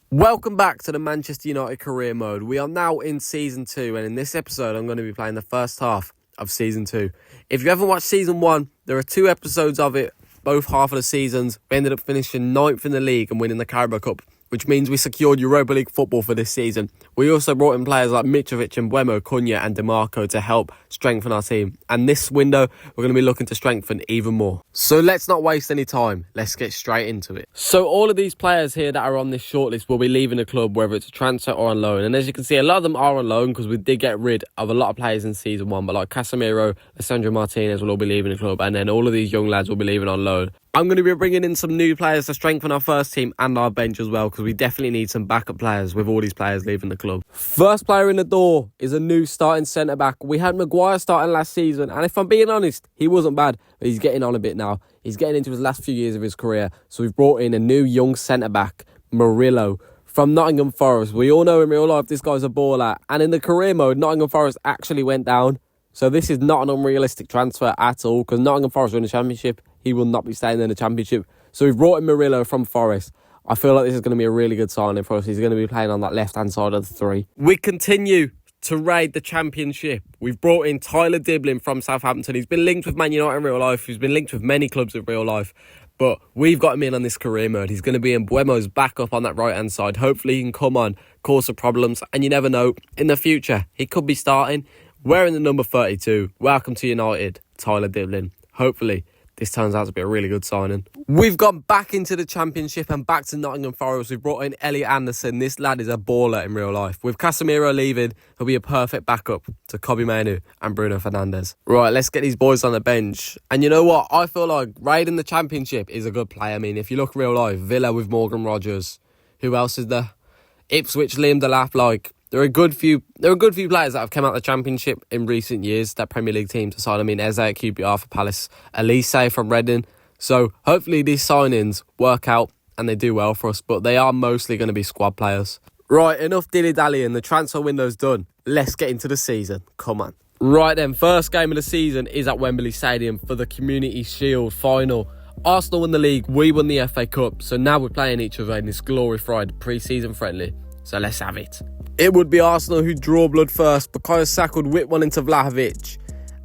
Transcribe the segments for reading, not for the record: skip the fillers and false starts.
Welcome back to the Manchester United career mode. We are now in season 2, and in this episode I'm going to be playing the first half of season 2. If you haven't watched season 1, there are 2 episodes of it, both half of the seasons. We ended up finishing 9th in the league and winning the Carabao Cup, which means we secured Europa League football for this season. We also brought in players like Mitrovic and Mbeumo, Cunha and DiMarco to help strengthen our team. And this window, we're going to be looking to strengthen even more. So let's not waste any time. Let's get straight into it. So all of these players here that are on this shortlist will be leaving the club, whether it's a transfer or on loan. And as you can see, a lot of them are on loan because we did get rid of a lot of players in season 1. But like Casemiro, Lisandro Martinez will all be leaving the club. And then all of these young lads will be leaving on loan. I'm going to be bringing in some new players to strengthen our first team and our bench as well, because we definitely need some backup players with all these players leaving the club. First player in the door is a new starting centre-back. We had Maguire starting last season, and if I'm being honest, he wasn't bad, but he's getting on a bit now. He's getting into his last few years of his career, so we've brought in a new young centre-back, Murillo, from Nottingham Forest. We all know in real life this guy's a baller, and in the career mode, Nottingham Forest actually went down. So this is not an unrealistic transfer at all, because Nottingham Forest are in the Championship. He will not be staying in the Championship. So we've brought in Murillo from Forest. I feel like this is going to be a really good signing for us. He's going to be playing on that left-hand side of the 3. We continue to raid the Championship. We've brought in Tyler Diblin from Southampton. He's been linked with Man United in real life. He's been linked with many clubs in real life. But we've got him in on this career mode. He's going to be in Mbeumo's backup on that right-hand side. Hopefully he can come on, cause some problems. And you never know, in the future, he could be starting. Wearing the number 32. Welcome to United, Tyler Diblin. Hopefully this turns out to be a really good signing. We've gone back into the Championship and back to Nottingham Forest. We've brought in Elliot Anderson. This lad is a baller in real life. With Casemiro leaving, he'll be a perfect backup to Kobbie Mainoo and Bruno Fernandes. Right, let's get these boys on the bench. And you know what? I feel like raiding the Championship is a good play. I mean, if you look real life, Villa with Morgan Rogers. Who else is there? Ipswich, Liam Delap. There are a good few players that have come out of the Championship in recent years that Premier League teams aside. I mean, Eze at QPR for Palace, Elise from Reading. So hopefully these signings work out and they do well for us, but they are mostly going to be squad players. Right, enough dilly-dallying. The transfer window's done. Let's get into the season. Come on. Right then, first game of the season is at Wembley Stadium for the Community Shield final. Arsenal won the league, we won the FA Cup, so now we're playing each other in this glorified pre-season friendly. So let's have it. It would be Arsenal who draw blood first. Bukayo Saka would whip one into Vlahovic.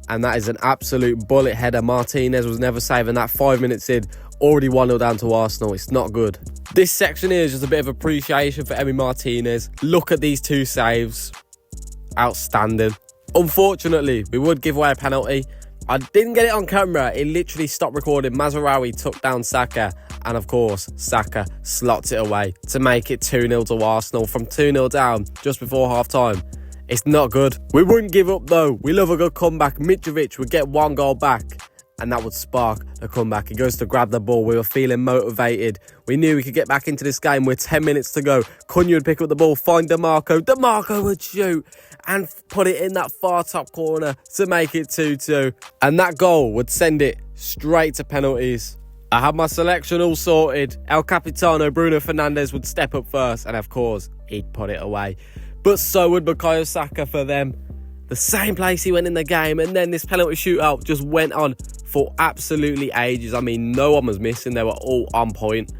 And that is an absolute bullet header. Martinez was never saving that 5 minutes in. Already 1-0 down to Arsenal. It's not good. This section here is just a bit of appreciation for Emi Martinez. Look at these 2 saves. Outstanding. Unfortunately, we would give away a penalty. I didn't get it on camera. It literally stopped recording. Mazraoui took down Saka. And of course, Saka slots it away to make it 2-0 to Arsenal from 2-0 down just before half-time. It's not good. We wouldn't give up though. We love a good comeback. Mitrovic would get 1 goal back and that would spark the comeback. He goes to grab the ball. We were feeling motivated. We knew we could get back into this game with 10 minutes to go. Cunha would pick up the ball, find DiMarco. DiMarco would shoot and put it in that far top corner to make it 2-2. And that goal would send it straight to penalties. I had my selection all sorted. El Capitano, Bruno Fernandes, would step up first. And of course, he'd put it away. But so would Bukayo Saka for them. The same place he went in the game. And then this penalty shootout just went on for absolutely ages. I mean, no one was missing. They were all on point.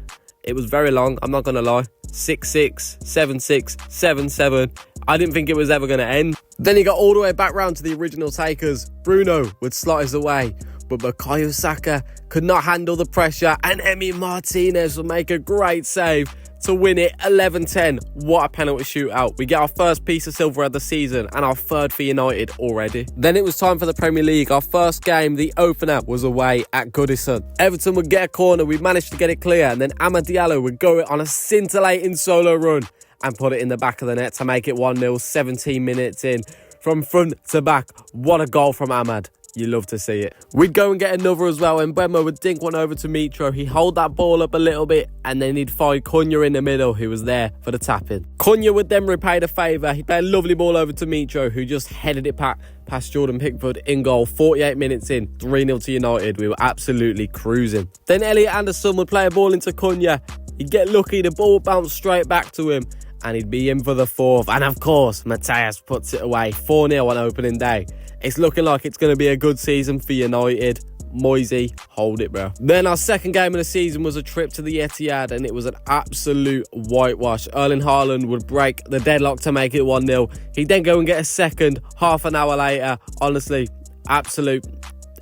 It was very long, I'm not going to lie. 6-6, 7-6, 7-7. I didn't think it was ever going to end. Then he got all the way back round to the original takers. Bruno would slice away. But Bukayo Saka could not handle the pressure and Emi Martinez would make a great save to win it 11-10. What a penalty shootout. We get our first piece of silver of the season and our 3rd for United already. Then it was time for the Premier League. Our first game, the opener, was away at Goodison. Everton would get a corner. We managed to get it clear and then Amad Diallo would go on a scintillating solo run and put it in the back of the net to make it 1-0, 17 minutes in. From front to back, what a goal from Amad. You love to see it. We'd go and get another as well, and Mbeumo would dink one over to Mitro. He'd hold that ball up a little bit, and then he'd find Cunha in the middle, who was there for the tap-in. Cunha would then repay the favour. He'd play a lovely ball over to Mitro, who just headed it past Jordan Pickford in goal. 48 minutes in, 3-0 to United. We were absolutely cruising. Then Elliot Anderson would play a ball into Cunha. He'd get lucky, the ball would bounce straight back to him, and he'd be in for the 4th. And of course, Matthias puts it away. 4-0 on opening day. It's looking like it's going to be a good season for United. Moisey, hold it, bro. Then our second game of the season was a trip to the Etihad, and it was an absolute whitewash. Erling Haaland would break the deadlock to make it 1-0. He'd then go and get a second half an hour later. Honestly, absolute,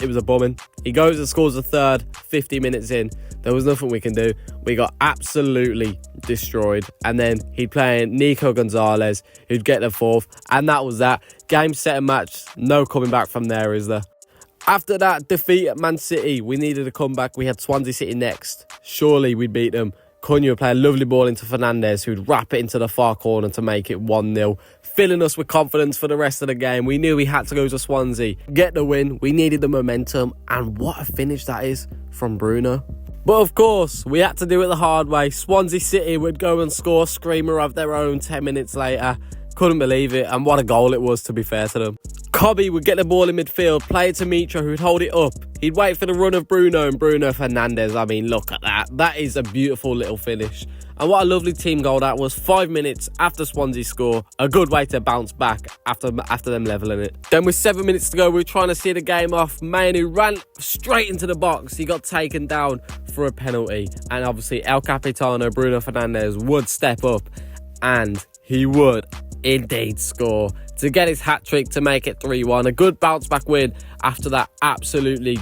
it was a bumming. He goes and scores a third 50 minutes in. There was nothing we can do. We got absolutely destroyed. And then he'd play Nico Gonzalez, who'd get the fourth. And that was that. Game, set and match. No coming back from there, is there? After that defeat at Man City, we needed a comeback. We had Swansea City next. Surely we'd beat them. Cunha would play a lovely ball into Fernandes, who'd wrap it into the far corner to make it 1-0. Filling us with confidence for the rest of the game. We knew we had to go to Swansea, get the win. We needed the momentum. And what a finish that is from Bruno. But of course, we had to do it the hard way. Swansea City would go and score a screamer of their own 10 minutes later. Couldn't believe it, and what a goal it was, to be fair to them. Cobby would get the ball in midfield, play it to Mitro, who'd hold it up. He'd wait for the run of Bruno and Bruno Fernandes. I mean, look at that. That is a beautiful little finish. And what a lovely team goal that was. 5 minutes after Swansea score. A good way to bounce back after them levelling it. Then with 7 minutes to go, we were trying to see the game off. Manu ran straight into the box. He got taken down for a penalty. And obviously El Capitano, Bruno Fernandes, would step up. And he would indeed score to get his hat-trick to make it 3-1. A good bounce-back win after that absolutely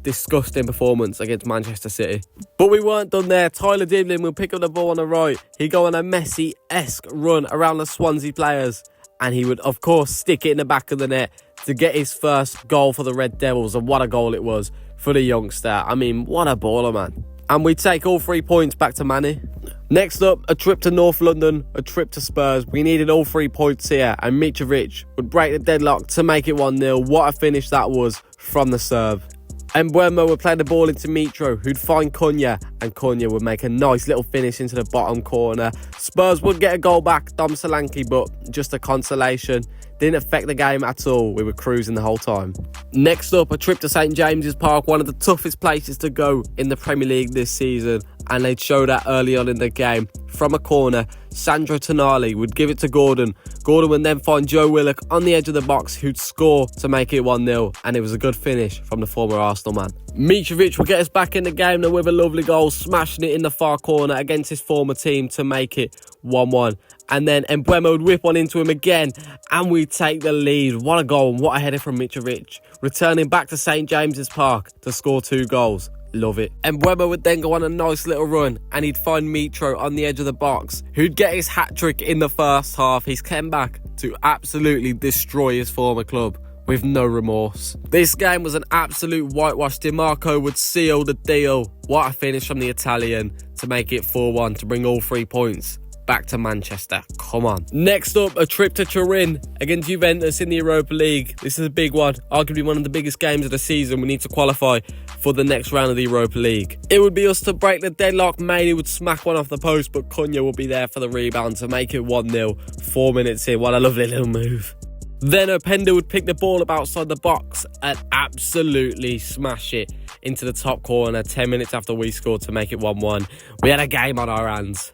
disgusting performance against Manchester City. But we weren't done there. Tyler Dibling will pick up the ball on the right. He'd go on a Messi-esque run around the Swansea players. And he would, of course, stick it in the back of the net to get his first goal for the Red Devils. And what a goal it was for the youngster. I mean, what a baller, man. And we take all 3 points back to Manny. Next up, a trip to North London, a trip to Spurs. We needed all 3 points here, and Mitrovic would break the deadlock to make it 1-0. What a finish that was from the serve. Mbeumo would play the ball into Mitro, who'd find Cunha, and Cunha would make a nice little finish into the bottom corner. Spurs would get a goal back, Dom Solanke, but just a consolation. Didn't affect the game at all. We were cruising the whole time. Next up, a trip to St James's Park, one of the toughest places to go in the Premier League this season. And they'd show that early on in the game. From a corner, Sandro Tonali would give it to Gordon. Gordon would then find Joe Willock on the edge of the box, who'd score to make it 1-0. And it was a good finish from the former Arsenal man. Mitrovic would get us back in the game then with a lovely goal, smashing it in the far corner against his former team to make it 1-1. And then Mbeumo would whip one into him again, and we take the lead. What a goal and what a header from Mitrovic. Returning back to St James's Park to score 2 goals. Love it. Mbeumo would then go on a nice little run, and he'd find Mitro on the edge of the box, who'd get his hat-trick in the first half. He's come back to absolutely destroy his former club with no remorse. This game was an absolute whitewash. DiMarco would seal the deal. What a finish from the Italian to make it 4-1 to bring all 3 points back to Manchester. Come on. Next up, a trip to Turin against Juventus in the Europa League. This is a big one, arguably one of the biggest games of the season. We need to qualify for the next round of the Europa League. It would be us to break the deadlock. Manny would smack one off the post, but Cunha would be there for the rebound to make it 1-0. 4 minutes in. What a lovely little move. Then Openda would pick the ball up outside the box and absolutely smash it into the top corner 10 minutes after we scored to make it 1-1. We had a game on our hands.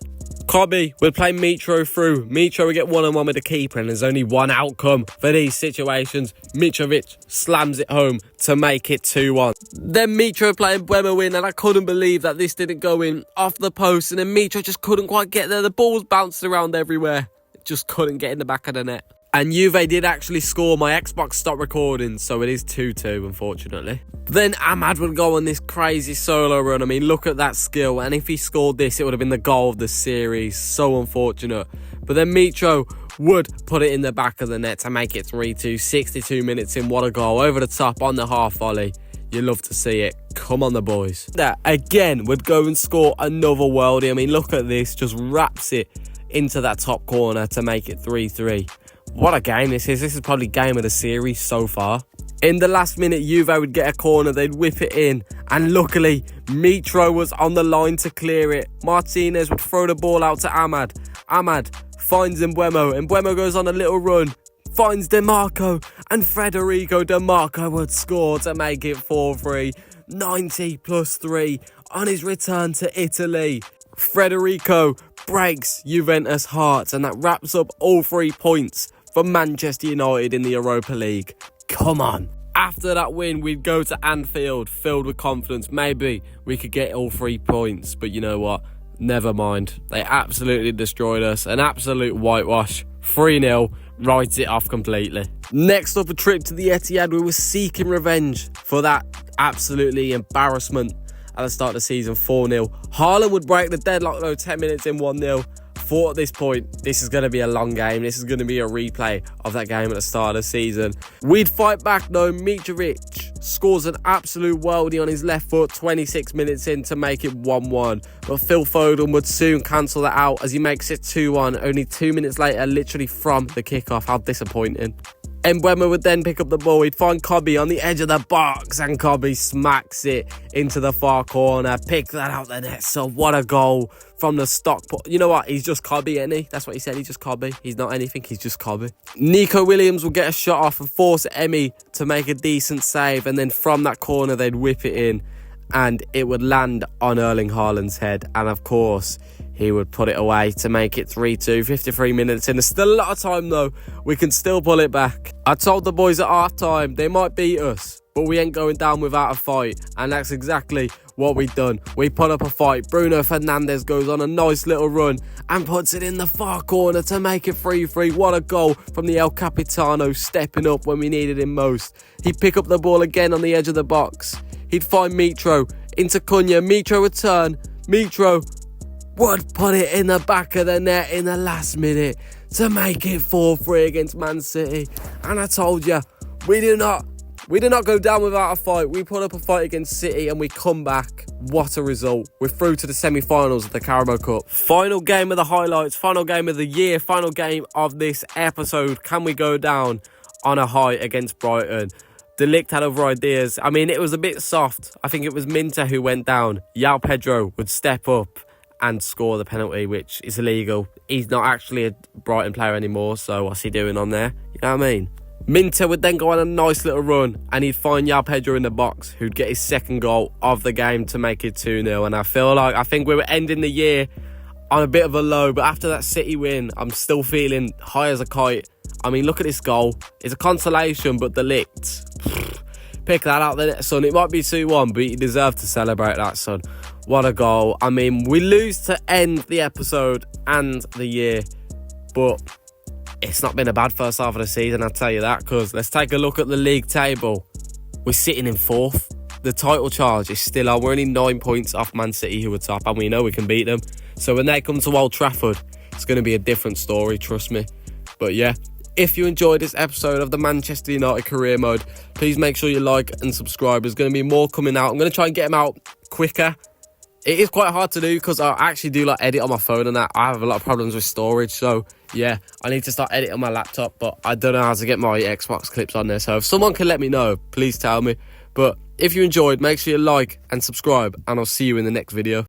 Cobby would play Mitro through. Mitro would get 1-on-1 with the keeper, and there's only one outcome for these situations. Mitrovic slams it home to make it 2-1. Then Mitro playing Mbeumo in, and I couldn't believe that this didn't go in off the post, and then Mitro just couldn't quite get there. The ball was bouncing around everywhere. Just couldn't get in the back of the net. And Juve did actually score. My Xbox stopped recording, so it is 2-2, unfortunately. Then Ahmad would go on this crazy solo run. I mean, look at that skill. And if he scored this, it would have been the goal of the series. So unfortunate. But then Mitro would put it in the back of the net to make it 3-2. 62 minutes in. What a goal. Over the top on the half volley. You love to see it. Come on, the boys. That again would go and score another worldie. I mean, look at this. Just wraps it into that top corner to make it 3-3. What a game this is. This is probably game of the series so far. In the last minute, Juve would get a corner. They'd whip it in. And luckily, Mitro was on the line to clear it. Martinez would throw the ball out to Ahmad. Ahmad finds Mbeumo. Mbeumo goes on a little run. Finds DiMarco. And Federico DiMarco would score to make it 4-3. 90 plus 3 on his return to Italy. Federico breaks Juventus' hearts, and that wraps up all 3 points for Manchester United in the Europa League. Come on. after that win, we'd go to Anfield filled with confidence. Maybe we could get all 3 points, but you know what? Never mind. They absolutely destroyed us. An absolute whitewash. 3-0. Write it off completely. Next up, a trip to the Etihad. We were seeking revenge for that absolutely embarrassment at the start of the season. 4-0. Haaland would break the deadlock though, 10 minutes in, 1-0. Thought at this point, this is going to be a long game. This is going to be a replay of that game at the start of the season. We'd fight back though. Mitrovic scores an absolute worldie on his left foot 26 minutes in to make it 1-1. But Phil Foden would soon cancel that out as he makes it 2-1 only 2 minutes later, literally from the kickoff. How disappointing. Mbeumo would then pick up the ball. He'd find Kobe on the edge of the box and Kobe smacks it into the far corner. Pick that out the net. So what a goal from the stock. You know what? He's just Kobe, isn't he? That's what he said. He's just Kobe. He's not anything. He's just Kobe. Nico Williams will get a shot off and force Emi to make a decent save. And then from that corner, they'd whip it in. And it would land on Erling Haaland's head. And of course, he would put it away to make it 3-2, 53 minutes in. There's still a lot of time though. We can still pull it back. I told the boys at half time, they might beat us, but we ain't going down without a fight. And that's exactly what we've done. We put up a fight. Bruno Fernandes goes on a nice little run and puts it in the far corner to make it 3-3. What a goal from the El Capitano, stepping up when we needed him most. He'd pick up the ball again on the edge of the box. He'd find Mitro into Cunha. Mitro would turn. Mitro would put it in the back of the net in the last minute to make it 4-3 against Man City. And I told you, we did not go down without a fight. We put up a fight against City and we come back. What a result. We're through to the semi-finals of the Carabao Cup. Final game of the highlights, final game of the year, final game of this episode. Can we go down on a high against Brighton? De Ligt had other ideas. I mean, it was a bit soft. I think it was Minter who went down. João Pedro would step up and score the penalty, which is illegal. He's not actually a Brighton player anymore, so what's he doing on there? You know what I mean? Minter would then go on a nice little run and he'd find João Pedro in the box, who'd get his second goal of the game to make it 2-0. And I think we were ending the year on a bit of a low, but after that City win, I'm still feeling high as a kite. I mean, look at this goal. It's a consolation, but De Ligt, pick that out there, son. It might be 2-1, but you deserve to celebrate that, son. What a goal. I mean, we lose to end the episode and the year, but it's not been a bad first half of the season, I'll tell you that, because let's take a look at the league table. We're sitting in 4th. The title charge is still on. We're only 9 points off Man City, who are top, and we know we can beat them. So when they come to Old Trafford, it's going to be a different story, trust me. But yeah, if you enjoyed this episode of the Manchester United Career Mode, please make sure you like and subscribe. There's going to be more coming out. I'm going to try and get them out quicker. It is quite hard to do because I actually do like edit on my phone and that. I have a lot of problems with storage, so yeah, I need to start editing on my laptop, but I don't know how to get my Xbox clips on there. So if someone can let me know, please tell me. But if you enjoyed, make sure you like and subscribe, and I'll see you in the next video.